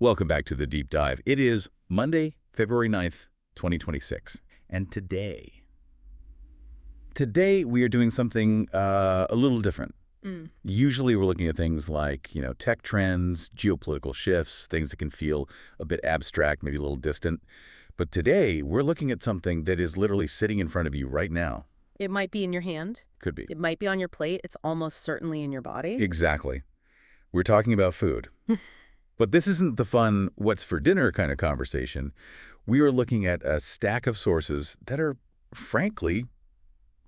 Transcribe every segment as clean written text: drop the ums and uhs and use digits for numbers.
Welcome back to the Deep Dive. It is Monday, February 9th, 2026. And today we are doing something a little different. Usually we're looking at things like, tech trends, geopolitical shifts, things that can feel a bit abstract, maybe a little distant. But today we're looking at something that is literally sitting in front of you right now. It might be in your hand. Could be. It might be on your plate. It's almost certainly in your body. Exactly. We're talking about food. But this isn't the fun what's for dinner kind of conversation. We are looking at a stack of sources that are, frankly,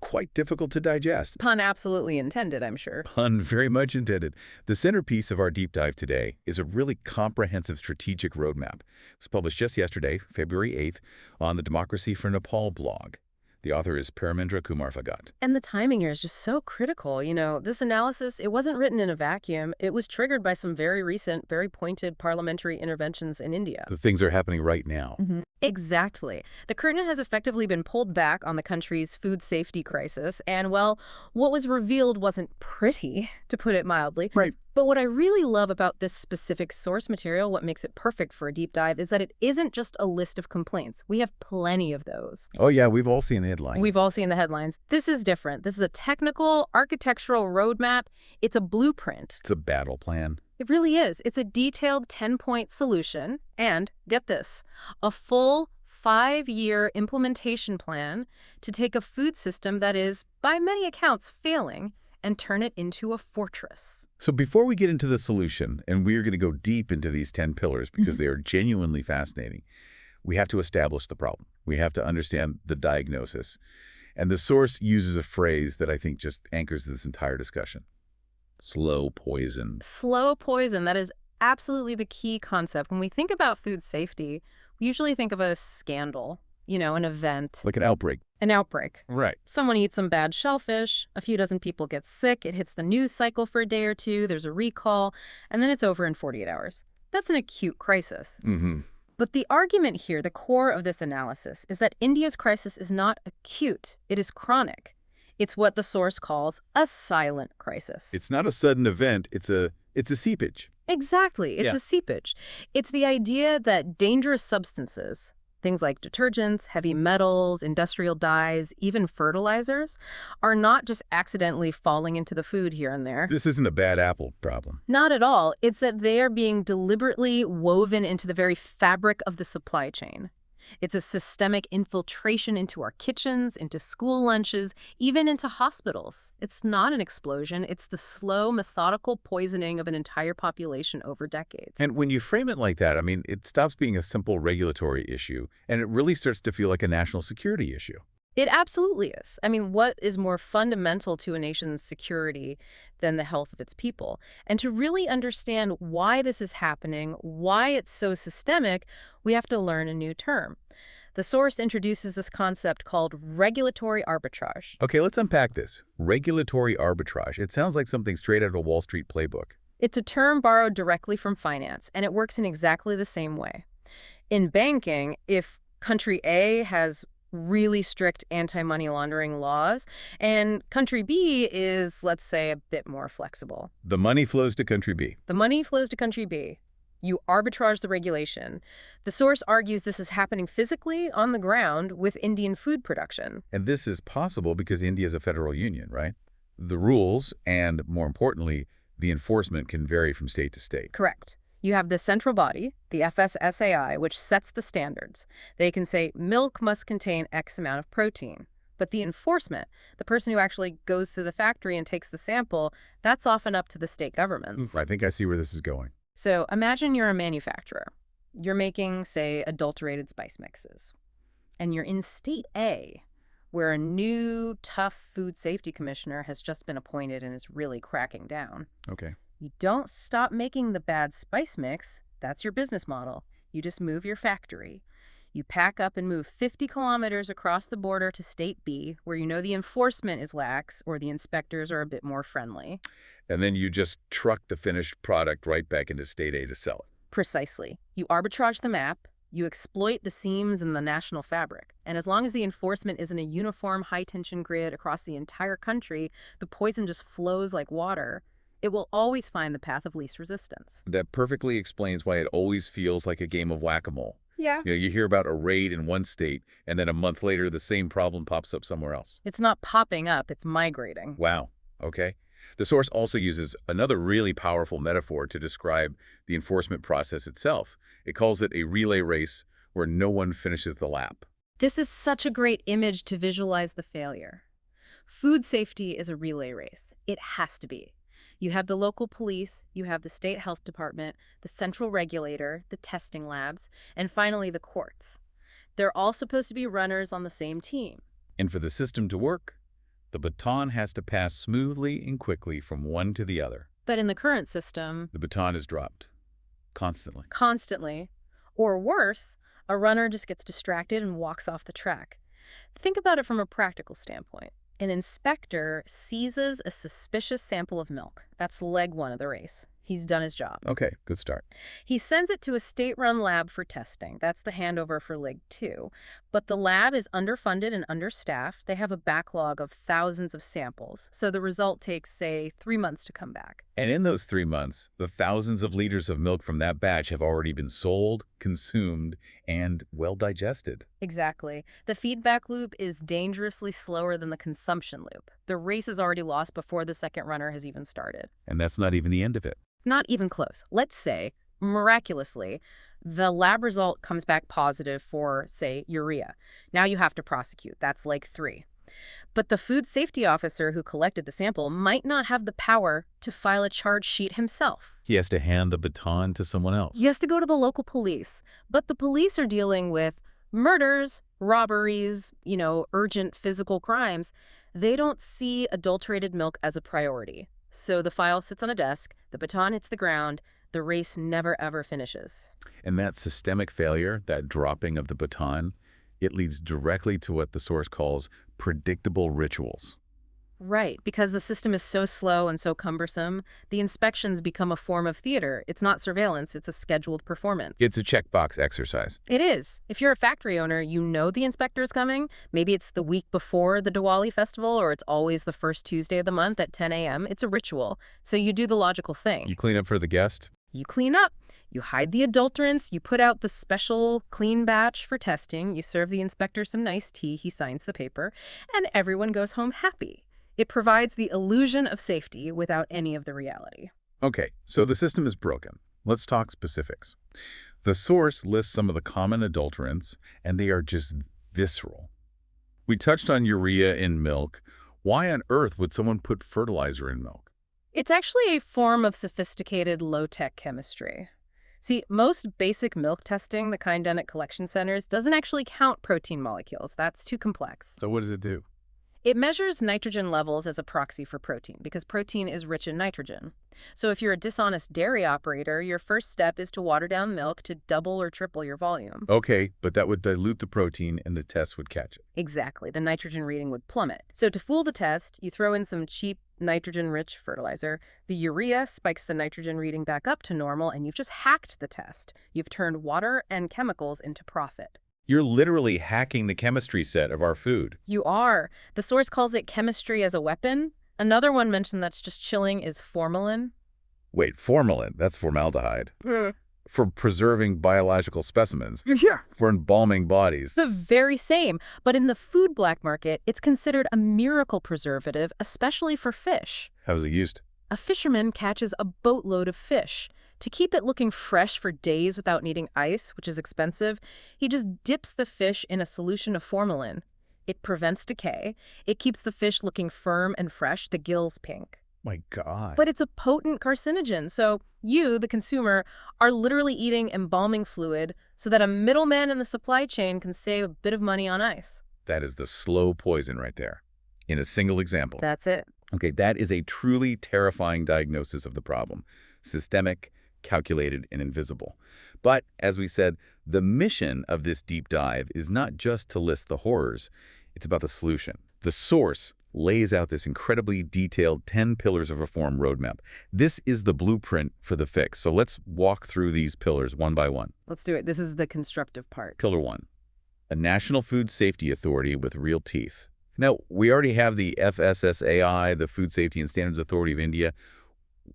quite difficult to digest. Pun absolutely intended, I'm sure. Pun very much intended. The centerpiece of our deep dive today is a really comprehensive strategic roadmap. It was published just yesterday, February 8th, on the Democracy for Nepal blog. The author is Paramendra Kumar Phagat. And the timing here is just so critical. This analysis, it wasn't written in a vacuum. It was triggered by some very recent, very pointed parliamentary interventions in India. The things are happening right now. Exactly. The curtain has effectively been pulled back on the country's food safety crisis. And, well, what was revealed wasn't pretty, to put it mildly. Right. But what I really love about this specific source material, what makes it perfect for a deep dive, is that it isn't just a list of complaints. We have plenty of those. Oh, yeah, we've all seen the headlines. We've all seen the headlines. This is different. This is a technical, architectural roadmap. It's a blueprint. It's a battle plan. It really is. It's a detailed 10-point solution. And, get this, a full 5-year implementation plan to take a food system that is, by many accounts, failing and turn it into a fortress. So before we get into the solution, and we are going to go deep into these 10 pillars because they are genuinely fascinating, we have to establish the problem. We have to understand the diagnosis. And the source uses a phrase that I think just anchors this entire discussion. Slow poison. Slow poison. That is absolutely the key concept. When we think about food safety, we usually think of a scandal, an event. Like an outbreak. An outbreak. Right. Someone eats some bad shellfish, a few dozen people get sick, it hits the news cycle for a day or two, there's a recall, and then it's over in 48 hours. That's an acute crisis. But the argument here, the core of this analysis, is that India's crisis is not acute, it is chronic. It's what the source calls a silent crisis. It's not a sudden event, it's a seepage. Exactly, it's a seepage. It's the idea that dangerous substances, things like detergents, heavy metals, industrial dyes, even fertilizers, are not just accidentally falling into the food here and there. This isn't a bad apple problem. Not at all. It's that they are being deliberately woven into the very fabric of the supply chain. It's a systemic infiltration into our kitchens, into school lunches, even into hospitals. It's not an explosion. It's the slow, methodical poisoning of an entire population over decades. And when you frame it like that, it stops being a simple regulatory issue, and it really starts to feel like a national security issue. It absolutely is. What is more fundamental to a nation's security than the health of its people? And to really understand why this is happening, why it's so systemic, we have to learn a new term. The source introduces this concept called regulatory arbitrage. Okay, let's unpack this. Regulatory arbitrage. It sounds like something straight out of a Wall Street playbook. It's a term borrowed directly from finance, and it works in exactly the same way. In banking, if country A has really strict anti-money laundering laws, and country B is, let's say, a bit more flexible. The money flows to country B. The money flows to country B. You arbitrage the regulation. The source argues this is happening physically on the ground with Indian food production. And this is possible because India is a federal union, right? The rules and, more importantly, the enforcement can vary from state to state. Correct. You have the central body, the FSSAI, which sets the standards. They can say milk must contain X amount of protein. But the enforcement, the person who actually goes to the factory and takes the sample, that's often up to the state governments. I think I see where this is going. So imagine you're a manufacturer. You're making, say, adulterated spice mixes. And you're in state A, where a new, tough food safety commissioner has just been appointed and is really cracking down. Okay. You don't stop making the bad spice mix. That's your business model. You just move your factory. You pack up and move 50 kilometers across the border to state B, where you know the enforcement is lax or the inspectors are a bit more friendly. And then you just truck the finished product right back into state A to sell it. Precisely. You arbitrage the map. You exploit the seams in the national fabric. And as long as the enforcement isn't a uniform high-tension grid across the entire country, the poison just flows like water. It will always find the path of least resistance. That perfectly explains why it always feels like a game of whack-a-mole. Yeah. You hear about a raid in one state, and then a month later, the same problem pops up somewhere else. It's not popping up, it's migrating. Wow. Okay. The source also uses another really powerful metaphor to describe the enforcement process itself. It calls it a relay race where no one finishes the lap. This is such a great image to visualize the failure. Food safety is a relay race. It has to be. You have the local police, you have the state health department, the central regulator, the testing labs, and finally the courts. They're all supposed to be runners on the same team. And for the system to work, the baton has to pass smoothly and quickly from one to the other. But in the current system, The baton is dropped. Constantly. constantly, or worse, a runner just gets distracted and walks off the track. Think about it from a practical standpoint. An inspector seizes a suspicious sample of milk. That's leg one of the race. He's done his job. Okay, good start. He sends it to a state-run lab for testing. That's the handover for leg two. But the lab is underfunded and understaffed. They have a backlog of thousands of samples. So the result takes, say, 3 months to come back. And in those 3 months, the thousands of liters of milk from that batch have already been sold, consumed, and well digested. Exactly. The feedback loop is dangerously slower than the consumption loop. The race is already lost before the second runner has even started. And that's not even the end of it. Not even close. Let's say, miraculously, the lab result comes back positive for, say, urea. Now you have to prosecute. That's leg 3. But the food safety officer who collected the sample might not have the power to file a charge sheet himself. He has to hand the baton to someone else. He has to go to the local police. But the police are dealing with murders, robberies, urgent physical crimes. They don't see adulterated milk as a priority. So the file sits on a desk, the baton hits the ground, the race never ever finishes. And that systemic failure, that dropping of the baton, it leads directly to what the source calls predictable rituals. Right, because the system is so slow and so cumbersome, the inspections become a form of theater. It's not surveillance, it's a scheduled performance. It's a checkbox exercise. It is. If you're a factory owner, you know the inspector's coming. Maybe it's the week before the Diwali festival, or it's always the first Tuesday of the month at 10 a.m. It's a ritual. So you do the logical thing. You clean up for the guest. You clean up. You hide the adulterants. You put out the special clean batch for testing. You serve the inspector some nice tea. He signs the paper. And everyone goes home happy. It provides the illusion of safety without any of the reality. Okay, so the system is broken. Let's talk specifics. The source lists some of the common adulterants, and they are just visceral. We touched on urea in milk. Why on earth would someone put fertilizer in milk? It's actually a form of sophisticated low-tech chemistry. See, most basic milk testing, the kind done at collection centers, doesn't actually count protein molecules. That's too complex. So what does it do? It measures nitrogen levels as a proxy for protein because protein is rich in nitrogen. So if you're a dishonest dairy operator, your first step is to water down milk to double or triple your volume. Okay, but that would dilute the protein and the test would catch it. Exactly. The nitrogen reading would plummet. So to fool the test, you throw in some cheap nitrogen-rich fertilizer. The urea spikes the nitrogen reading back up to normal, and you've just hacked the test. You've turned water and chemicals into profit. You're literally hacking the chemistry set of our food. You are. The source calls it chemistry as a weapon. Another one mentioned that's just chilling is formalin. Wait, formalin, that's formaldehyde. For preserving biological specimens. Yeah. For embalming bodies. The very same. But in the food black market, it's considered a miracle preservative, especially for fish. How's it used? A fisherman catches a boatload of fish. To keep it looking fresh for days without needing ice, which is expensive, he just dips the fish in a solution of formalin. It prevents decay. It keeps the fish looking firm and fresh, the gills pink. My God. But it's a potent carcinogen, so you, the consumer, are literally eating embalming fluid so that a middleman in the supply chain can save a bit of money on ice. That is the slow poison right there, in a single example. That's it. Okay, that is a truly terrifying diagnosis of the problem. Systemic, calculated, and invisible. But, as we said, the mission of this deep dive is not just to list the horrors, it's about the solution. The source lays out this incredibly detailed 10 pillars of reform roadmap. This is the blueprint for the fix. So let's walk through these pillars one by one. Let's do it. This is the constructive part. Pillar 1, a National Food Safety Authority with real teeth. Now, we already have the FSSAI, the Food Safety and Standards Authority of India.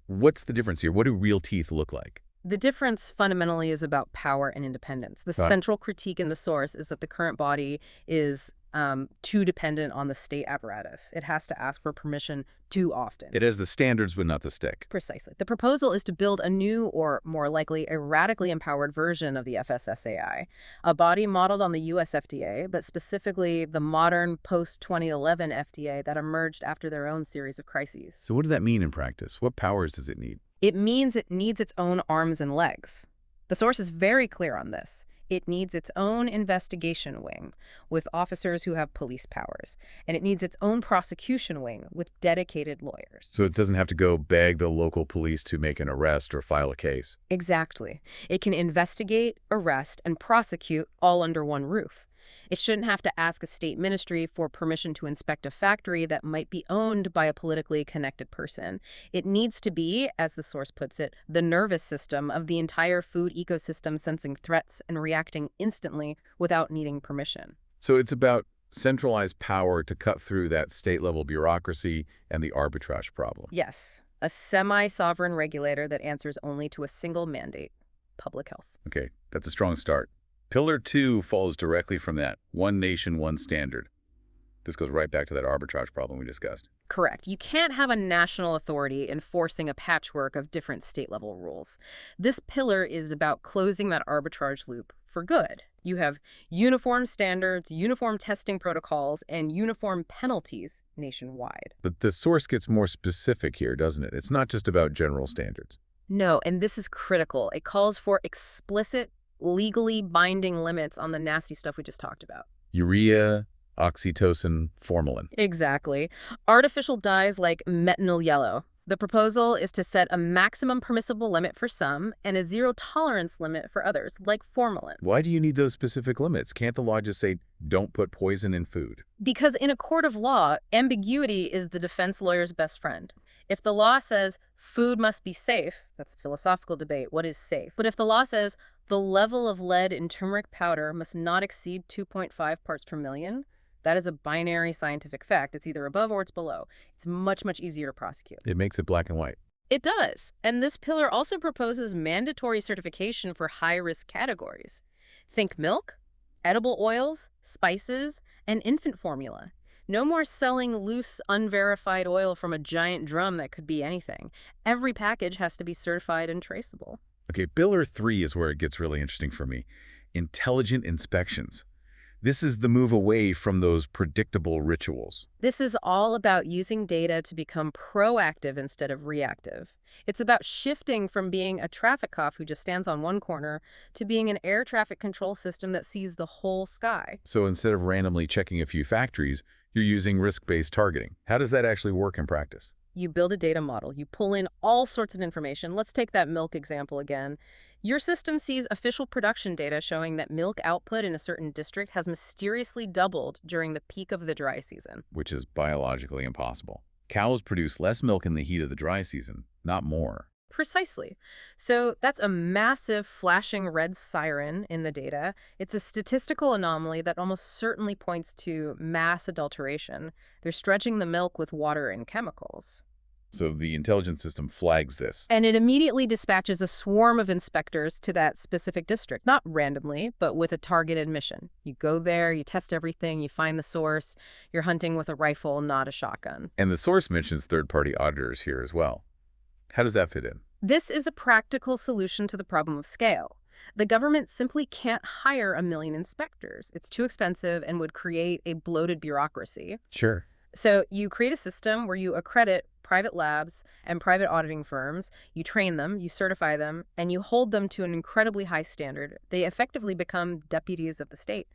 What's the difference here? What do real teeth look like? The difference fundamentally is about power and independence. The Got it. central critique in the source is that the current body is too dependent on the state apparatus. It has to ask for permission too often. It has the standards, but not the stick. Precisely. The proposal is to build a new, or more likely, a radically empowered version of the FSSAI, a body modeled on the US FDA, but specifically the modern post-2011 FDA that emerged after their own series of crises. So what does that mean in practice? What powers does it need? It means it needs its own arms and legs. The source is very clear on this. It needs its own investigation wing with officers who have police powers, and it needs its own prosecution wing with dedicated lawyers. So it doesn't have to go beg the local police to make an arrest or file a case. Exactly. It can investigate, arrest, and prosecute all under one roof. It shouldn't have to ask a state ministry for permission to inspect a factory that might be owned by a politically connected person. It needs to be, as the source puts it, the nervous system of the entire food ecosystem, sensing threats and reacting instantly without needing permission. So it's about centralized power to cut through that state-level bureaucracy and the arbitrage problem. Yes, a semi-sovereign regulator that answers only to a single mandate: public health. Okay, that's a strong start. Pillar 2 falls directly from that. One nation, one standard. This goes right back to that arbitrage problem we discussed. Correct. You can't have a national authority enforcing a patchwork of different state-level rules. This pillar is about closing that arbitrage loop for good. You have uniform standards, uniform testing protocols, and uniform penalties nationwide. But the source gets more specific here, doesn't it? It's not just about general standards. No, and this is critical. It calls for explicit, legally binding limits on the nasty stuff we just talked about. Urea, oxytocin, formalin. Exactly. Artificial dyes like methanol yellow. The proposal is to set a maximum permissible limit for some and a zero tolerance limit for others, like formalin. Why do you need those specific limits? Can't the law just say, don't put poison in food? Because in a court of law, ambiguity is the defense lawyer's best friend. If the law says food must be safe, that's a philosophical debate, what is safe? But if the law says the level of lead in turmeric powder must not exceed 2.5 parts per million, that is a binary scientific fact. It's either above or it's below. It's much, much easier to prosecute. It makes it black and white. It does. And this pillar also proposes mandatory certification for high-risk categories. Think milk, edible oils, spices, and infant formula. No more selling loose, unverified oil from a giant drum that could be anything. Every package has to be certified and traceable. Okay, Pillar 3 is where it gets really interesting for me. Intelligent inspections. This is the move away from those predictable rituals. This is all about using data to become proactive instead of reactive. It's about shifting from being a traffic cop who just stands on one corner to being an air traffic control system that sees the whole sky. So instead of randomly checking a few factories, you're using risk-based targeting. How does that actually work in practice? You build a data model. You pull in all sorts of information. Let's take that milk example again. Your system sees official production data showing that milk output in a certain district has mysteriously doubled during the peak of the dry season. Which is biologically impossible. Cows produce less milk in the heat of the dry season, not more. Precisely. So that's a massive flashing red siren in the data. It's a statistical anomaly that almost certainly points to mass adulteration. They're stretching the milk with water and chemicals. So the intelligence system flags this. And it immediately dispatches a swarm of inspectors to that specific district, not randomly, but with a targeted mission. You go there, you test everything, you find the source. You're hunting with a rifle, not a shotgun. And the source mentions third-party auditors here as well. How does that fit in? This is a practical solution to the problem of scale. The government simply can't hire 1 million inspectors. It's too expensive and would create a bloated bureaucracy. Sure. So you create a system where you accredit private labs and private auditing firms, you train them, you certify them, and you hold them to an incredibly high standard. They effectively become deputies of the state.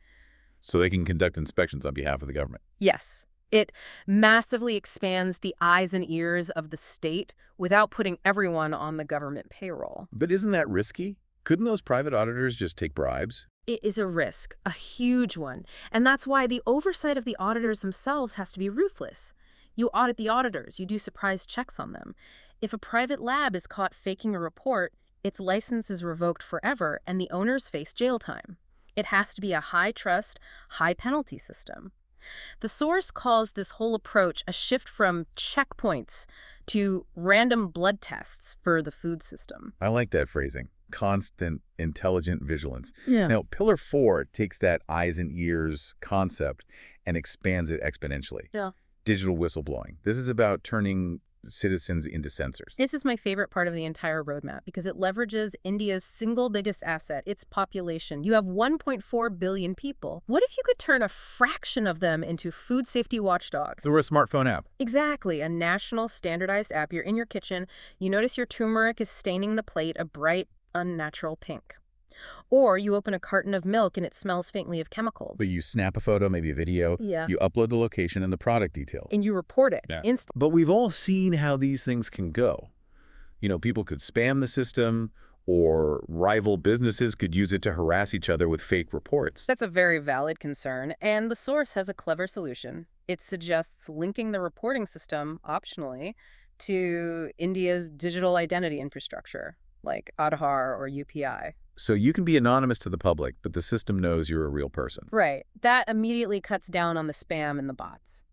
So they can conduct inspections on behalf of the government. Yes. It massively expands the eyes and ears of the state without putting everyone on the government payroll. But isn't that risky? Couldn't those private auditors just take bribes? It is a risk, a huge one. And that's why the oversight of the auditors themselves has to be ruthless. You audit the auditors, you do surprise checks on them. If a private lab is caught faking a report, its license is revoked forever and the owners face jail time. It has to be a high-trust, high-penalty system. The source calls this whole approach a shift from checkpoints to random blood tests for the food system. I like that phrasing. Constant, intelligent vigilance. Yeah. Now, Pillar 4 takes that eyes and ears concept and expands it exponentially. Yeah. Digital whistleblowing. This is about turning citizens into sensors. This is my favorite part of the entire roadmap because it leverages India's single biggest asset, its population. You have 1.4 billion people. What if you could turn a fraction of them into food safety watchdogs? So we're a smartphone app. Exactly. A national standardized app. You're in your kitchen. You notice your turmeric is staining the plate a bright, unnatural pink. Or you open a carton of milk and it smells faintly of chemicals. But you snap a photo, maybe a video. Yeah. You upload the location and the product details. And you report it. Yeah. But we've all seen how these things can go. You know, people could spam the system, or rival businesses could use it to harass each other with fake reports. That's a very valid concern, and the source has a clever solution. It suggests linking the reporting system, optionally, to India's digital identity infrastructure, like Aadhaar or UPI. So you can be anonymous to the public, but the system knows you're a real person. Right. That immediately cuts down on the spam and the bots.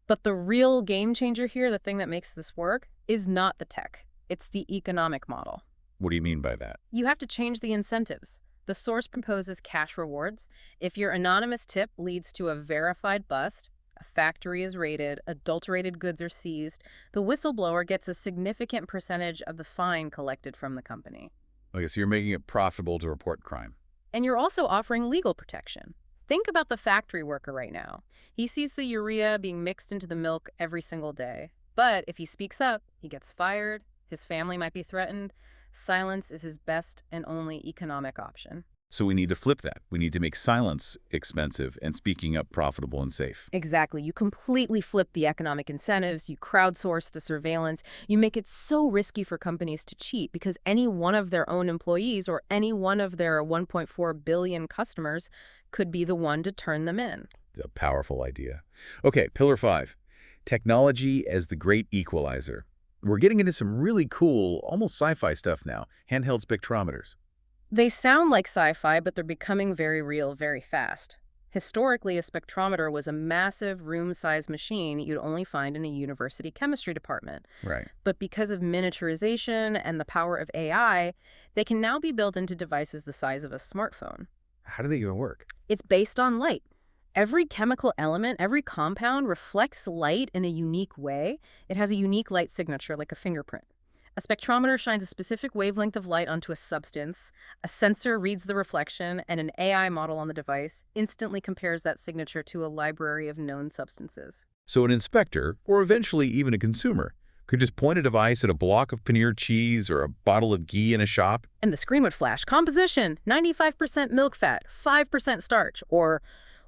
But the real game changer here, the thing that makes this work, is not the tech. It's the economic model. What do you mean by that? You have to change the incentives. The source proposes cash rewards. If your anonymous tip leads to a verified bust, a factory is raided, adulterated goods are seized, the whistleblower gets a significant percentage of the fine collected from the company. Okay, so you're making it profitable to report crime. And you're also offering legal protection. Think about the factory worker right now. He sees the urea being mixed into the milk every single day. But if he speaks up, he gets fired, his family might be threatened. Silence is his best and only economic option. So we need to flip that. We need to make silence expensive and speaking up profitable and safe. Exactly. You completely flip the economic incentives, you crowdsource the surveillance, you make it so risky for companies to cheat because any one of their own employees or any one of their 1.4 billion customers could be the one to turn them in. A powerful idea. Okay, Pillar 5, technology as the great equalizer. We're getting into some really cool, almost sci-fi stuff now, handheld spectrometers. They sound like sci-fi, but they're becoming very real very fast. Historically, a spectrometer was a massive room-sized machine you'd only find in a university chemistry department. Right. But because of miniaturization and the power of AI, they can now be built into devices the size of a smartphone. How do they even work? It's based on light. Every chemical element, every compound reflects light in a unique way. It has a unique light signature, like a fingerprint. A spectrometer shines a specific wavelength of light onto a substance, a sensor reads the reflection, and an AI model on the device instantly compares that signature to a library of known substances. So an inspector, or eventually even a consumer, could just point a device at a block of paneer cheese or a bottle of ghee in a shop. And the screen would flash, composition, 95% milk fat, 5% starch, or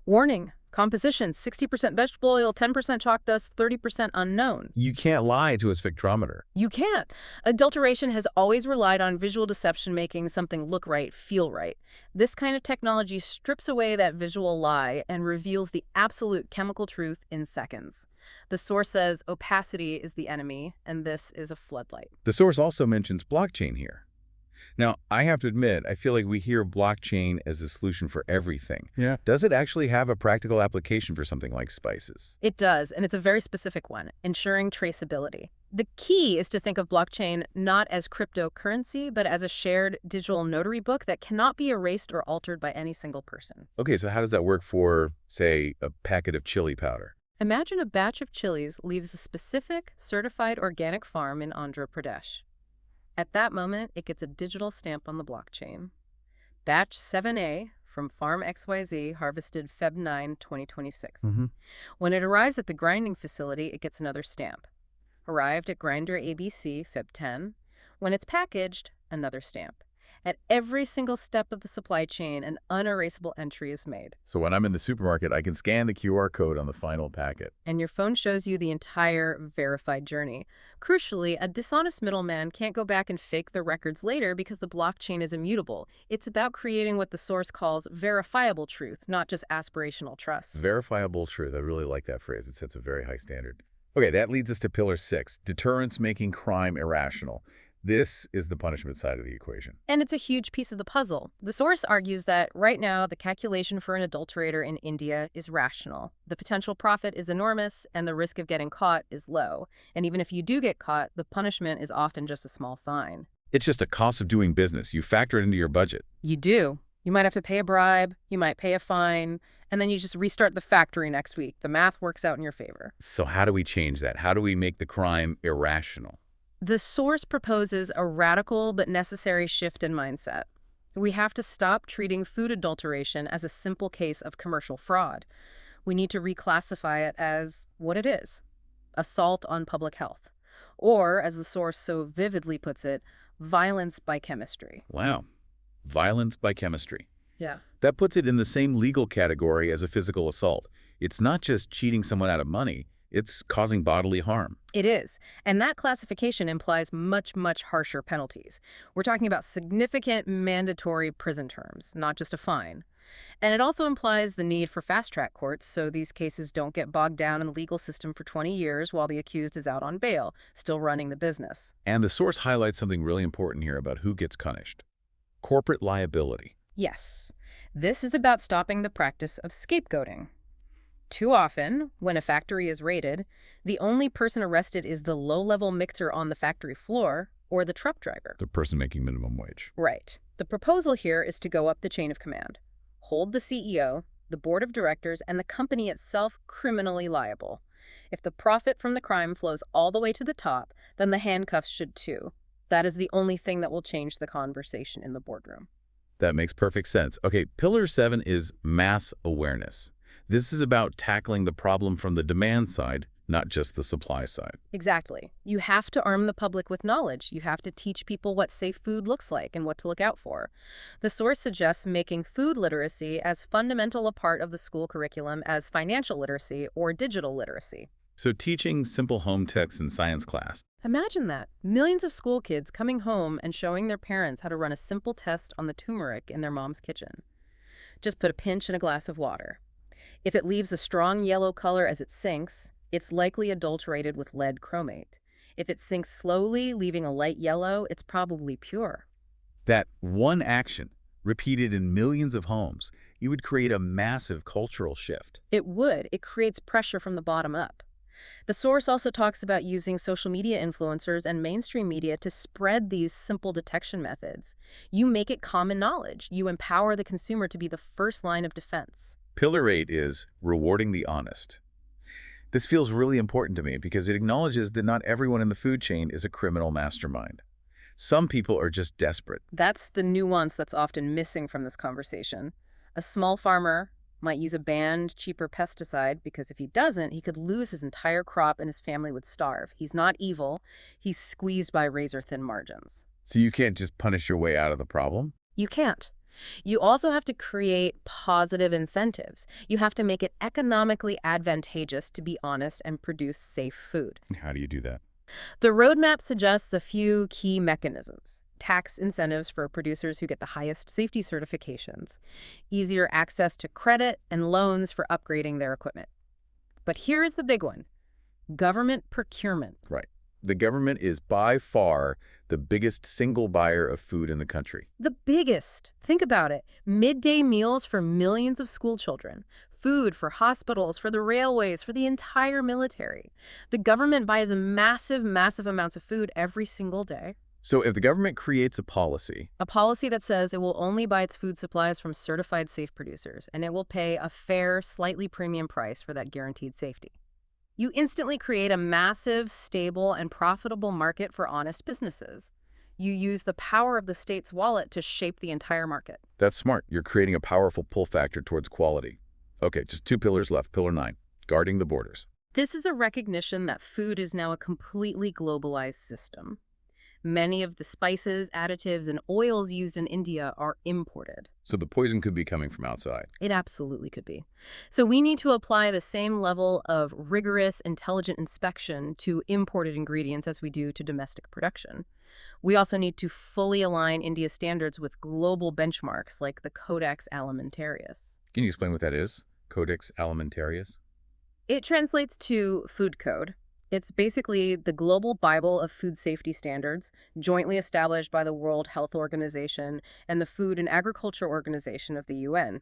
warning, composition, 60% vegetable oil, 10% chalk dust, 30% unknown. You can't lie to a spectrometer. You can't. Adulteration has always relied on visual deception, making something look right, feel right. This kind of technology strips away that visual lie and reveals the absolute chemical truth in seconds. The source says opacity is the enemy, and this is a floodlight. The source also mentions blockchain here. Now, I have to admit, I feel like we hear blockchain as a solution for everything. Yeah. Does it actually have a practical application for something like spices? It does, and it's a very specific one, ensuring traceability. The key is to think of blockchain not as cryptocurrency, but as a shared digital notary book that cannot be erased or altered by any single person. Okay, so how does that work for, say, a packet of chili powder? Imagine a batch of chilies leaves a specific, certified organic farm in Andhra Pradesh. At that moment, it gets a digital stamp on the blockchain. Batch 7A from Farm XYZ harvested Feb 9, 2026. When it arrives at the grinding facility, it gets another stamp. Arrived at Grinder ABC Feb 10. When it's packaged, another stamp. At every single step of the supply chain, an unerasable entry is made. So when I'm in the supermarket, I can scan the QR code on the final packet. And your phone shows you the entire verified journey. Crucially, a dishonest middleman can't go back and fake the records later because the blockchain is immutable. It's about creating what the source calls verifiable truth, not just aspirational trust. Verifiable truth. I really like that phrase. It sets a very high standard. Okay, that leads us to Pillar 6, deterrence making crime irrational. This is the punishment side of the equation. And it's a huge piece of the puzzle. The source argues that right now, the calculation for an adulterator in India is rational. The potential profit is enormous, and the risk of getting caught is low. And even if you do get caught, the punishment is often just a small fine. It's just a cost of doing business. You factor it into your budget. You do. You might have to pay a bribe, you might pay a fine, and then you just restart the factory next week. The math works out in your favor. So how do we change that? How do we make the crime irrational? The source proposes a radical but necessary shift in mindset. We have to stop treating food adulteration as a simple case of commercial fraud. We need to reclassify it as what it is: assault on public health. Or, as the source so vividly puts it, violence by chemistry. Wow. Violence by chemistry. Yeah. That puts it in the same legal category as a physical assault. It's not just cheating someone out of money. It's causing bodily harm. It is. And that classification implies much, much harsher penalties. We're talking about significant mandatory prison terms, not just a fine. And it also implies the need for fast-track courts so these cases don't get bogged down in the legal system for 20 years while the accused is out on bail, still running the business. And the source highlights something really important here about who gets punished. Corporate liability. Yes. This is about stopping the practice of scapegoating. Too often, when a factory is raided, the only person arrested is the low-level mixer on the factory floor or the truck driver. The person making minimum wage. Right. The proposal here is to go up the chain of command, hold the CEO, the board of directors, and the company itself criminally liable. If the profit from the crime flows all the way to the top, then the handcuffs should too. That is the only thing that will change the conversation in the boardroom. That makes perfect sense. Okay, Pillar 7 is mass awareness. This is about tackling the problem from the demand side, not just the supply side. Exactly. You have to arm the public with knowledge. You have to teach people what safe food looks like and what to look out for. The source suggests making food literacy as fundamental a part of the school curriculum as financial literacy or digital literacy. So teaching simple home techs in science class. Imagine that. Millions of school kids coming home and showing their parents how to run a simple test on the turmeric in their mom's kitchen. Just put a pinch in a glass of water. If it leaves a strong yellow color as it sinks, it's likely adulterated with lead chromate. If it sinks slowly, leaving a light yellow, it's probably pure. That one action, repeated in millions of homes, it would create a massive cultural shift. It would. It creates pressure from the bottom up. The source also talks about using social media influencers and mainstream media to spread these simple detection methods. You make it common knowledge. You empower the consumer to be the first line of defense. Pillar 8 is rewarding the honest. This feels really important to me because it acknowledges that not everyone in the food chain is a criminal mastermind. Some people are just desperate. That's the nuance that's often missing from this conversation. A small farmer might use a banned, cheaper pesticide because if he doesn't, he could lose his entire crop and his family would starve. He's not evil. He's squeezed by razor-thin margins. So you can't just punish your way out of the problem? You can't. You also have to create positive incentives. You have to make it economically advantageous to be honest and produce safe food. How do you do that? The roadmap suggests a few key mechanisms. Tax incentives for producers who get the highest safety certifications, easier access to credit, and loans for upgrading their equipment. But here is the big one: government procurement. Right. The government is by far the biggest single buyer of food in the country. The biggest. Think about it. Midday meals for millions of school children. Food for hospitals, for the railways, for the entire military. The government buys massive, massive amounts of food every single day. So if the government creates a policy that says it will only buy its food supplies from certified safe producers, and it will pay a fair, slightly premium price for that guaranteed safety, you instantly create a massive, stable, and profitable market for honest businesses. You use the power of the state's wallet to shape the entire market. That's smart. You're creating a powerful pull factor towards quality. Okay, just 2 pillars left. Pillar 9, guarding the borders. This is a recognition that food is now a completely globalized system. Many of the spices, additives, and oils used in India are imported. So the poison could be coming from outside. It absolutely could be. So we need to apply the same level of rigorous, intelligent inspection to imported ingredients as we do to domestic production. We also need to fully align India's standards with global benchmarks like the Codex Alimentarius. Can you explain what that is? Codex Alimentarius? It translates to food code. It's basically the global Bible of food safety standards, jointly established by the World Health Organization and the Food and Agriculture Organization of the UN.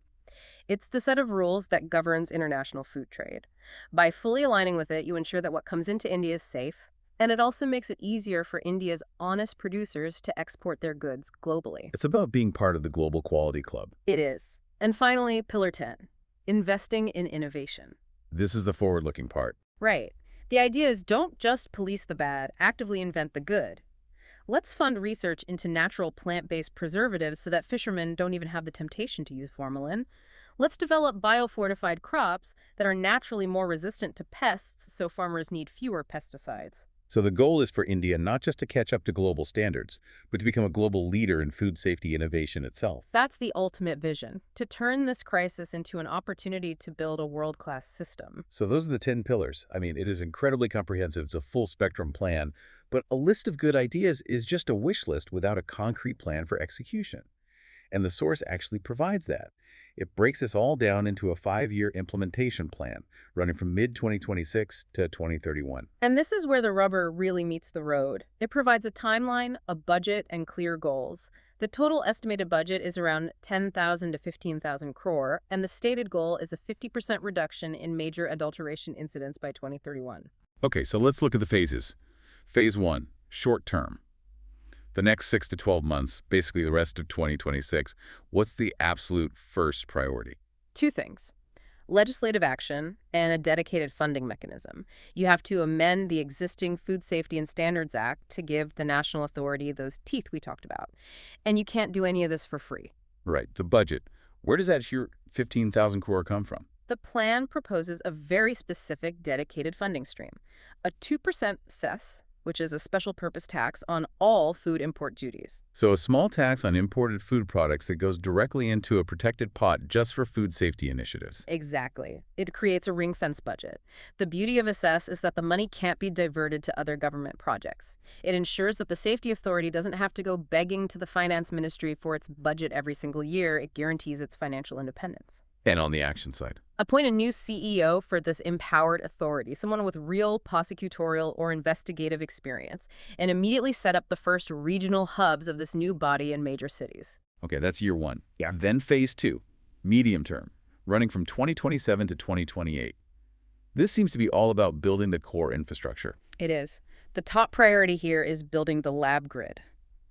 It's the set of rules that governs international food trade. By fully aligning with it, you ensure that what comes into India is safe, and it also makes it easier for India's honest producers to export their goods globally. It's about being part of the global quality club. It is. And finally, Pillar 10, investing in innovation. This is the forward-looking part. Right. The idea is don't just police the bad, actively invent the good. Let's fund research into natural plant-based preservatives so that fishermen don't even have the temptation to use formalin. Let's develop biofortified crops that are naturally more resistant to pests so farmers need fewer pesticides. So the goal is for India not just to catch up to global standards, but to become a global leader in food safety innovation itself. That's the ultimate vision, to turn this crisis into an opportunity to build a world-class system. So those are the 10 pillars. I mean, it is incredibly comprehensive. It's a full-spectrum plan, but a list of good ideas is just a wish list without a concrete plan for execution. And the source actually provides that. It breaks this all down into a 5-year implementation plan, running from mid-2026 to 2031. And this is where the rubber really meets the road. It provides a timeline, a budget, and clear goals. The total estimated budget is around 10,000 to 15,000 crore, and the stated goal is a 50% reduction in major adulteration incidents by 2031. Okay, so let's look at the phases. Phase 1, short term. The next 6 to 12 months, basically the rest of 2026, what's the absolute first priority? Two things: legislative action and a dedicated funding mechanism. You have to amend the existing Food Safety and Standards Act to give the national authority those teeth we talked about. And you can't do any of this for free. Right, the budget. Where does that here 15,000 crore come from? The plan proposes a very specific dedicated funding stream, a 2% cess, which is a special purpose tax on all food import duties. So a small tax on imported food products that goes directly into a protected pot just for food safety initiatives. Exactly. It creates a ring-fence budget. The beauty of Assess is that the money can't be diverted to other government projects. It ensures that the safety authority doesn't have to go begging to the finance ministry for its budget every single year. It guarantees its financial independence. And on the action side? Appoint a new CEO for this empowered authority, someone with real prosecutorial or investigative experience, and immediately set up the first regional hubs of this new body in major cities. Okay, that's year 1. Yeah. Then phase 2, medium term, running from 2027 to 2028. This seems to be all about building the core infrastructure. It is. The top priority here is building the lab grid.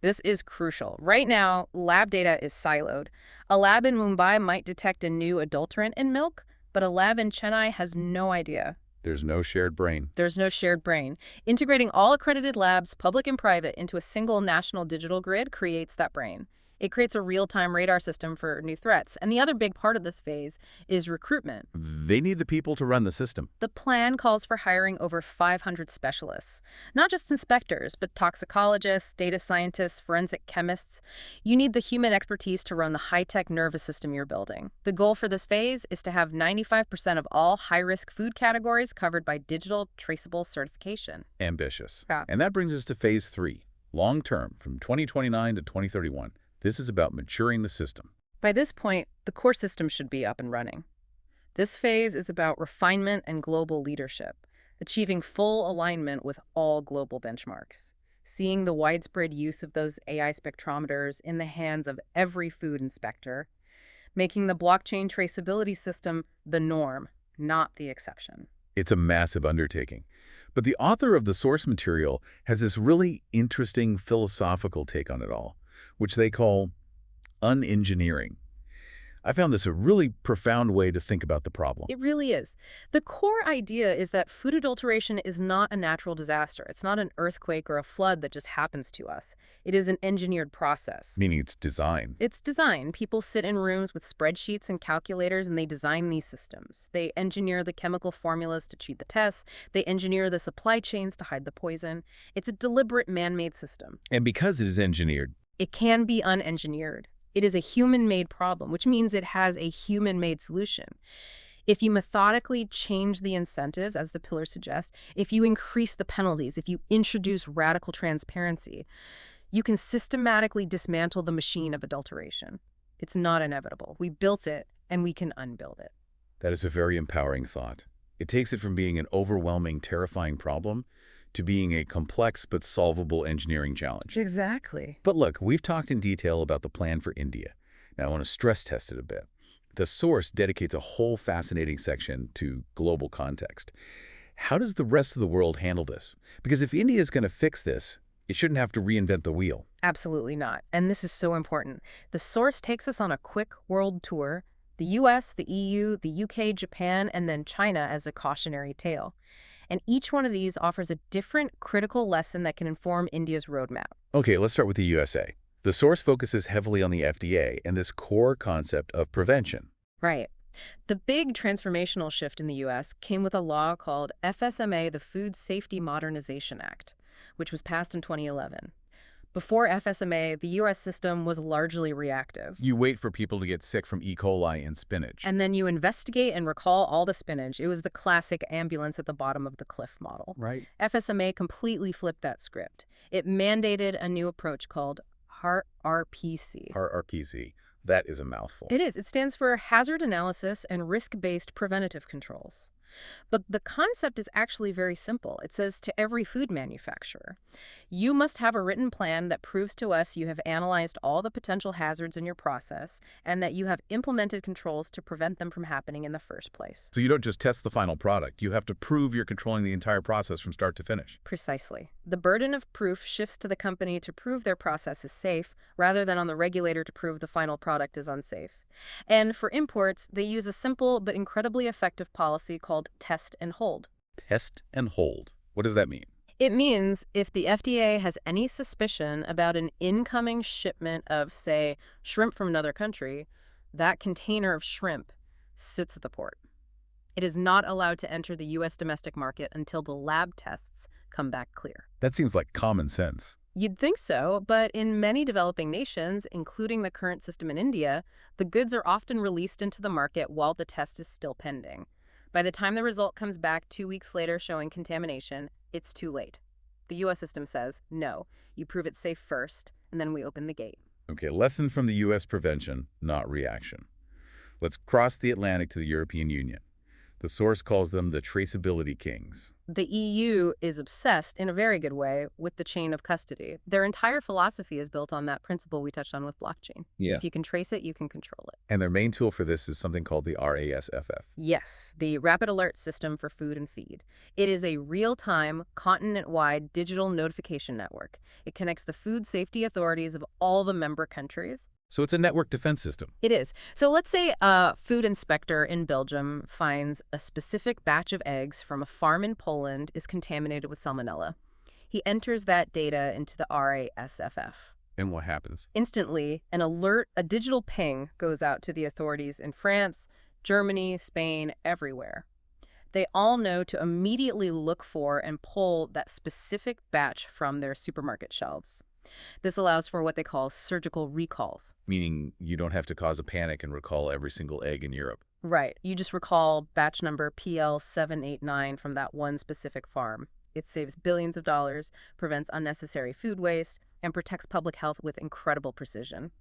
This is crucial. Right now, lab data is siloed. A lab in Mumbai might detect a new adulterant in milk, but a lab in Chennai has no idea. There's no shared brain. There's no shared brain. Integrating all accredited labs, public and private, into a single national digital grid creates that brain. It creates a real-time radar system for new threats. And the other big part of this phase is recruitment. They need the people to run the system. The plan calls for hiring over 500 specialists, not just inspectors, but toxicologists, data scientists, forensic chemists. You need the human expertise to run the high-tech nervous system you're building. The goal for this phase is to have 95% of all high-risk food categories covered by digital traceable certification. Ambitious. Yeah. And that brings us to phase 3, long term, from 2029 to 2031. This is about maturing the system. By this point, the core system should be up and running. This phase is about refinement and global leadership, achieving full alignment with all global benchmarks, seeing the widespread use of those AI spectrometers in the hands of every food inspector, making the blockchain traceability system the norm, not the exception. It's a massive undertaking. But the author of the source material has this really interesting philosophical take on it all, which they call unengineering. I found this a really profound way to think about the problem. It really is. The core idea is that food adulteration is not a natural disaster. It's not an earthquake or a flood that just happens to us. It is an engineered process. Meaning it's design. It's design. People sit in rooms with spreadsheets and calculators, and they design these systems. They engineer the chemical formulas to cheat the tests. They engineer the supply chains to hide the poison. It's a deliberate man-made system. And because it is engineered, it can be unengineered. It is a human-made problem, which means it has a human-made solution. If you methodically change the incentives, as the pillar suggests, if you increase the penalties, if you introduce radical transparency, you can systematically dismantle the machine of adulteration. It's not inevitable. We built it, and we can unbuild it. that is a very empowering thought. It takes it from being an overwhelming, terrifying problem to being a complex but solvable engineering challenge. Exactly. But look, we've talked in detail about the plan for India. Now I want to stress test it a bit. The source dedicates a whole fascinating section to global context. How does the rest of the world handle this? Because if India is going to fix this, it shouldn't have to reinvent the wheel. Absolutely not. And this is so important. The source takes us on a quick world tour, the US, the EU, the UK, Japan, and then China as a cautionary tale. And each one of these offers a different critical lesson that can inform India's roadmap. Okay, let's start with the USA. The source focuses heavily on the FDA and this core concept of prevention. Right. The big transformational shift in the U.S. came with a law called FSMA, the Food Safety Modernization Act, which was passed in 2011. Before FSMA, the U.S. system was largely reactive. You wait for people to get sick from E. coli and spinach. And then you investigate and recall all the spinach. It was the classic ambulance at the bottom of the cliff model. Right. FSMA completely flipped that script. It mandated a new approach called HART-RPC. HART-RPC. That is a mouthful. It is. It stands for Hazard Analysis and Risk-Based Preventative Controls. But the concept is actually very simple. It says to every food manufacturer, you must have a written plan that proves to us you have analyzed all the potential hazards in your process and that you have implemented controls to prevent them from happening in the first place. So you don't just test the final product. You have to prove you're controlling the entire process from start to finish. Precisely. The burden of proof shifts to the company to prove their process is safe rather than on the regulator to prove the final product is unsafe. And for imports, they use a simple but incredibly effective policy called test and hold. Test and hold. What does that mean? It means if the FDA has any suspicion about an incoming shipment of, say, shrimp from another country, that container of shrimp sits at the port. It is not allowed to enter the U.S. domestic market until the lab tests come back clear. That seems like common sense. You'd think so, but in many developing nations, including the current system in India, the goods are often released into the market while the test is still pending. By the time the result comes back 2 weeks later showing contamination, it's too late. The U.S. system says, no, you prove it's safe first, and then we open the gate. Okay, lesson from the U.S. prevention, not reaction. Let's cross the Atlantic to the European Union. The source calls them the traceability kings. The EU is obsessed, in a very good way, with the chain of custody. Their entire philosophy is built on that principle we touched on with blockchain. Yeah. If you can trace it, you can control it. And their main tool for this is something called the RASFF. Yes, the Rapid Alert System for Food and Feed. It is a real-time, continent-wide digital notification network. It connects the food safety authorities of all the member countries. So it's a network defense system. It is. So let's say a food inspector in Belgium finds a specific batch of eggs from a farm in Poland is contaminated with salmonella. He enters that data into the RASFF. And what happens? Instantly, an alert, a digital ping, goes out to the authorities in France, Germany, Spain, everywhere. They all know to immediately look for and pull that specific batch from their supermarket shelves. This allows for what they call surgical recalls. Meaning you don't have to cause a panic and recall every single egg in Europe. Right. You just recall batch number PL789 from that one specific farm. It saves billions of dollars, prevents unnecessary food waste, and protects public health with incredible precision.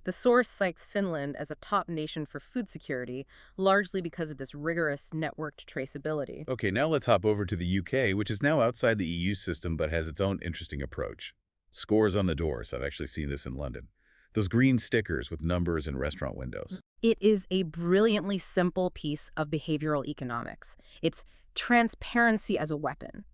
The source cites Finland as a top nation for food security, largely because of this rigorous networked traceability. Okay, now let's hop over to the UK, which is now outside the EU system but has its own interesting approach. Scores on the doors. I've actually seen this in London. Those green stickers with numbers in restaurant windows. It is a brilliantly simple piece of behavioral economics. It's transparency as a weapon.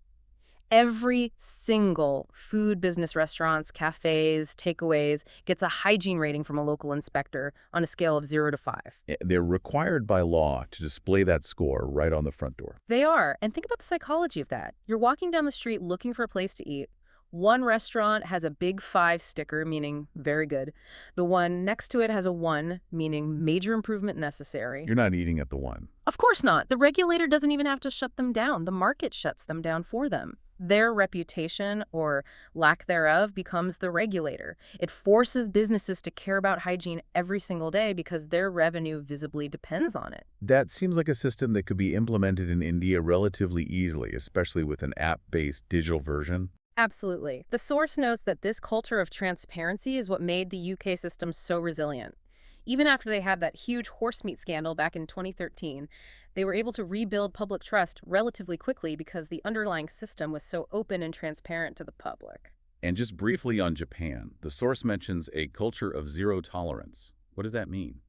Every single food business, restaurants, cafes, takeaways gets a hygiene rating from a local inspector on a scale of 0 to 5. They're required by law to display that score right on the front door. They are. And think about the psychology of that. You're walking down the street looking for a place to eat. One restaurant has a big 5 sticker, meaning very good. The one next to it has a 1, meaning major improvement necessary. You're not eating at the one. Of course not. The regulator doesn't even have to shut them down. The market shuts them down for them. Their reputation, or lack thereof, becomes the regulator. It forces businesses to care about hygiene every single day because their revenue visibly depends on it. That seems like a system that could be implemented in India relatively easily, especially with an app-based digital version. Absolutely. The source notes that this culture of transparency is what made the UK system so resilient. Even after they had that huge horse meat scandal back in 2013, they were able to rebuild public trust relatively quickly because the underlying system was so open and transparent to the public. And just briefly on Japan, the source mentions a culture of zero tolerance. What does that mean?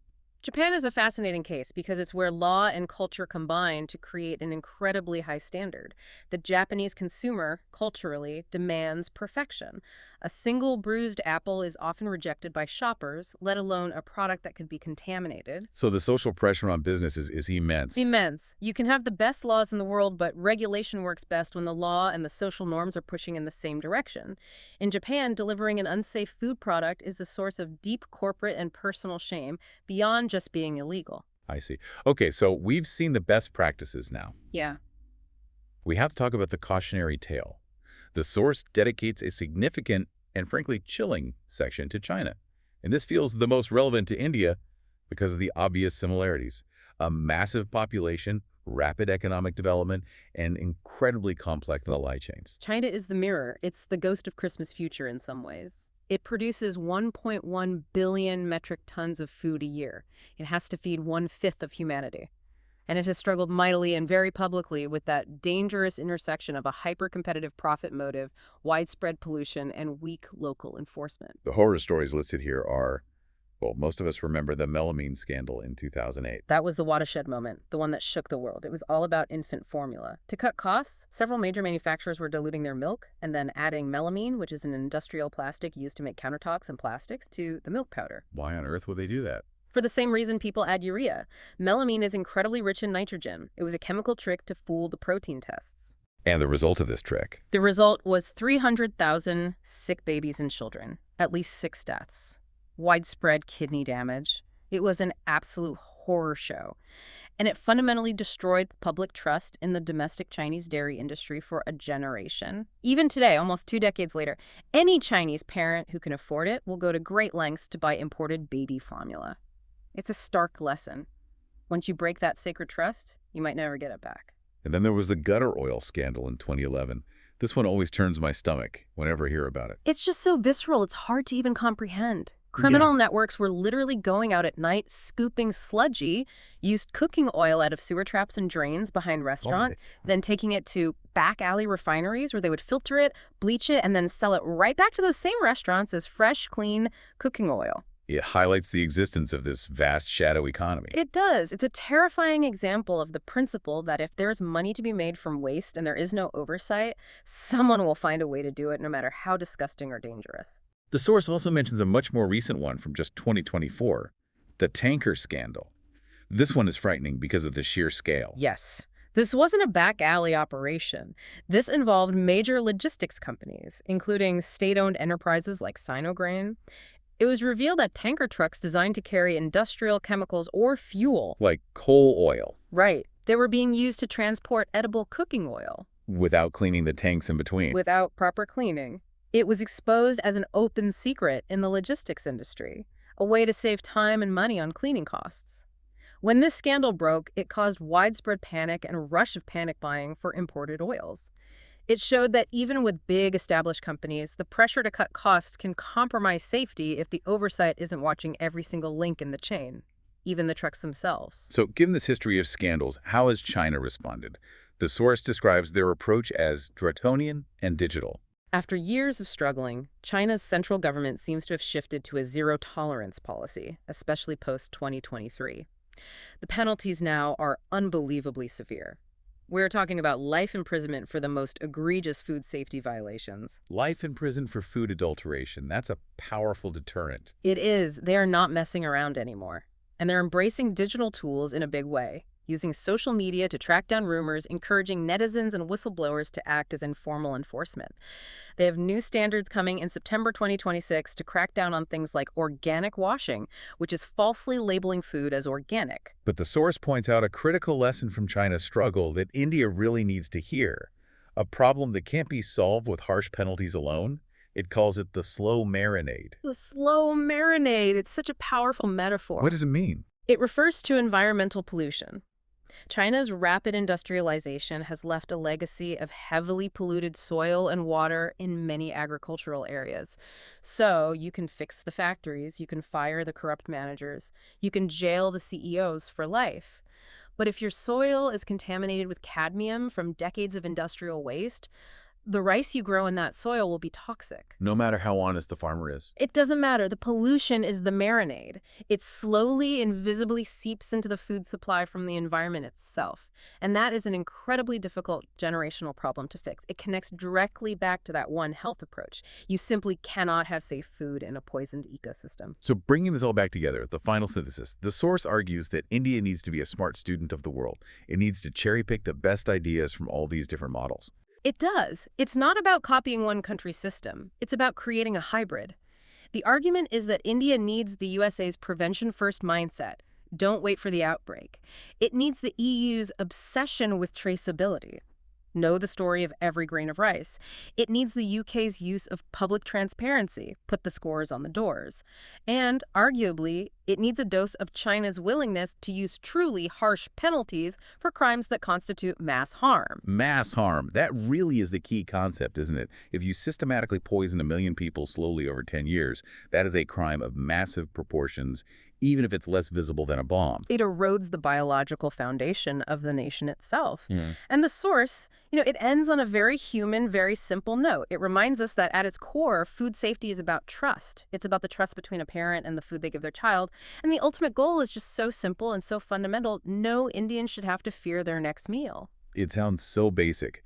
Japan is a fascinating case because it's where law and culture combine to create an incredibly high standard. The Japanese consumer, culturally, demands perfection. A single bruised apple is often rejected by shoppers, let alone a product that could be contaminated. So the social pressure on businesses is immense. Immense. You can have the best laws in the world, but regulation works best when the law and the social norms are pushing in the same direction. In Japan, delivering an unsafe food product is a source of deep corporate and personal shame beyond just being illegal. I see. Okay, so we've seen the best practices now. Yeah. We have to talk about the cautionary tale. The source dedicates a significant and frankly chilling section to China. And this feels the most relevant to India because of the obvious similarities. A massive population, rapid economic development, and incredibly complex supply chains. China is the mirror. It's the ghost of Christmas future in some ways. It produces 1.1 billion metric tons of food a year. It has to feed 1/5 of humanity. And it has struggled mightily and very publicly with that dangerous intersection of a hyper-competitive profit motive, widespread pollution, and weak local enforcement. The horror stories listed here are, well, most of us remember the melamine scandal in 2008. That was the watershed moment, the one that shook the world. It was all about infant formula. To cut costs, several major manufacturers were diluting their milk and then adding melamine, which is an industrial plastic used to make countertops and plastics, to the milk powder. Why on earth would they do that? For the same reason people add urea. Melamine is incredibly rich in nitrogen. It was a chemical trick to fool the protein tests. And the result of this trick? The result was 300,000 sick babies and children, at least 6 deaths. Widespread kidney damage. It was an absolute horror show. And it fundamentally destroyed public trust in the domestic Chinese dairy industry for a generation. Even today, almost 2 decades later, any Chinese parent who can afford it will go to great lengths to buy imported baby formula. It's a stark lesson. Once you break that sacred trust, you might never get it back. And then there was the gutter oil scandal in 2011. This one always turns my stomach whenever I hear about it. It's just so visceral, it's hard to even comprehend. Criminal networks were literally going out at night, scooping sludgy, used cooking oil out of sewer traps and drains behind restaurants, then taking it to back alley refineries where they would filter it, bleach it, and then sell it right back to those same restaurants as fresh, clean cooking oil. It highlights the existence of this vast shadow economy. It does. It's a terrifying example of the principle that if there's money to be made from waste and there is no oversight, someone will find a way to do it no matter how disgusting or dangerous. The source also mentions a much more recent one from just 2024, the tanker scandal. This one is frightening because of the sheer scale. Yes. This wasn't a back alley operation. This involved major logistics companies, including state-owned enterprises like Sinograin. It was revealed that tanker trucks designed to carry industrial chemicals or fuel. Like coal oil. Right. They were being used to transport edible cooking oil. Without cleaning the tanks in between. Without proper cleaning. It was exposed as an open secret in the logistics industry, a way to save time and money on cleaning costs. When this scandal broke, it caused widespread panic and a rush of panic buying for imported oils. It showed that even with big established companies, the pressure to cut costs can compromise safety if the oversight isn't watching every single link in the chain, even the trucks themselves. So given this history of scandals, how has China responded? The source describes their approach as draconian and digital. After years of struggling, China's central government seems to have shifted to a zero-tolerance policy, especially post-2023. The penalties now are unbelievably severe. We're talking about life imprisonment for the most egregious food safety violations. Life in prison for food adulteration. That's a powerful deterrent. It is. They are not messing around anymore. And they're embracing digital tools in a big way, using social media to track down rumors, encouraging netizens and whistleblowers to act as informal enforcement. They have new standards coming in September 2026 to crack down on things like organic washing, which is falsely labeling food as organic. But the source points out a critical lesson from China's struggle that India really needs to hear. A problem that can't be solved with harsh penalties alone. It calls it the slow marinade. The slow marinade. It's such a powerful metaphor. What does it mean? It refers to environmental pollution. China's rapid industrialization has left a legacy of heavily polluted soil and water in many agricultural areas. So you can fix the factories, you can fire the corrupt managers, you can jail the CEOs for life. But if your soil is contaminated with cadmium from decades of industrial waste, the rice you grow in that soil will be toxic. No matter how honest the farmer is. It doesn't matter. The pollution is the marinade. It slowly and visibly seeps into the food supply from the environment itself. And that is an incredibly difficult generational problem to fix. It connects directly back to that One Health approach. You simply cannot have safe food in a poisoned ecosystem. So bringing this all back together, the final synthesis, the source argues that India needs to be a smart student of the world. It needs to cherry pick the best ideas from all these different models. It does. It's not about copying one country's system. It's about creating a hybrid. The argument is that India needs the USA's prevention-first mindset. Don't wait for the outbreak. It needs the EU's obsession with traceability. Know the story of every grain of rice. It needs the UK's use of public transparency, put the scores on the doors. And, arguably, it needs a dose of China's willingness to use truly harsh penalties for crimes that constitute mass harm. Mass harm. That really is the key concept, isn't it? If you systematically poison 1 million people slowly over 10 years, that is a crime of massive proportions, even if it's less visible than a bomb. It erodes the biological foundation of the nation itself. Yeah. And the source, it ends on a very human, very simple note. It reminds us that at its core, food safety is about trust. It's about the trust between a parent and the food they give their child. And the ultimate goal is just so simple and so fundamental, no Indian should have to fear their next meal. It sounds so basic,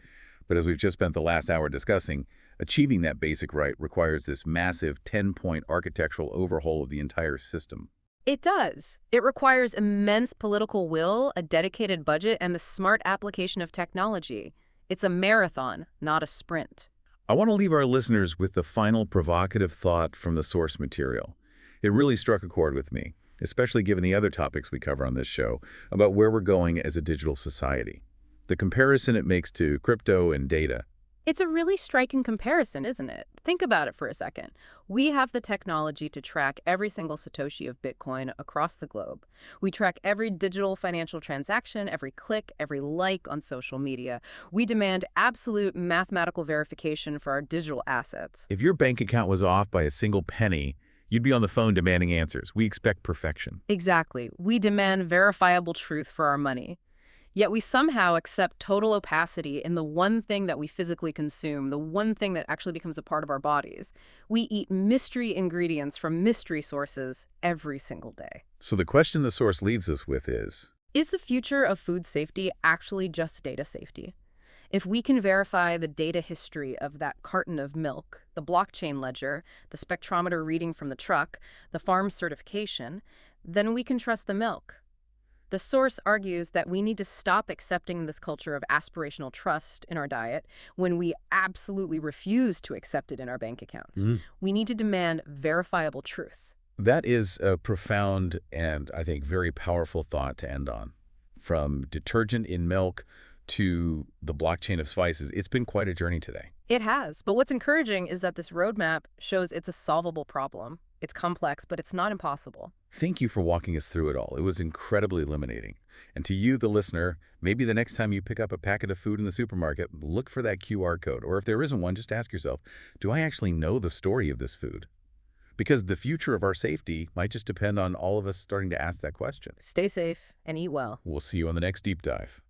but as we've just spent the last hour discussing, achieving that basic right requires this massive 10-point architectural overhaul of the entire system. It does. It requires immense political will, a dedicated budget, and the smart application of technology. It's a marathon, not a sprint. I want to leave our listeners with the final provocative thought from the source material. It really struck a chord with me, especially given the other topics we cover on this show about where we're going as a digital society. The comparison it makes to crypto and data. It's a really striking comparison, isn't it? Think about it for a second. We have the technology to track every single Satoshi of Bitcoin across the globe. We track every digital financial transaction, every click, every like on social media. We demand absolute mathematical verification for our digital assets. If your bank account was off by a single penny, you'd be on the phone demanding answers. We expect perfection. Exactly. We demand verifiable truth for our money. Yet we somehow accept total opacity in the one thing that we physically consume, the one thing that actually becomes a part of our bodies. We eat mystery ingredients from mystery sources every single day. So the question the source leaves us with is the future of food safety actually just data safety? If we can verify the data history of that carton of milk, the blockchain ledger, the spectrometer reading from the truck, the farm certification, then we can trust the milk. The source argues that we need to stop accepting this culture of aspirational trust in our diet when we absolutely refuse to accept it in our bank accounts. We need to demand verifiable truth. That is a profound and, I think, very powerful thought to end on. From detergent in milk to the blockchain of spices, it's been quite a journey today. It has. But what's encouraging is that this roadmap shows it's a solvable problem. It's complex, but it's not impossible. Thank you for walking us through it all. It was incredibly illuminating. And to you, the listener, maybe the next time you pick up a packet of food in the supermarket, look for that QR code. Or if there isn't one, just ask yourself, do I actually know the story of this food? Because the future of our safety might just depend on all of us starting to ask that question. Stay safe and eat well. We'll see you on the next Deep Dive.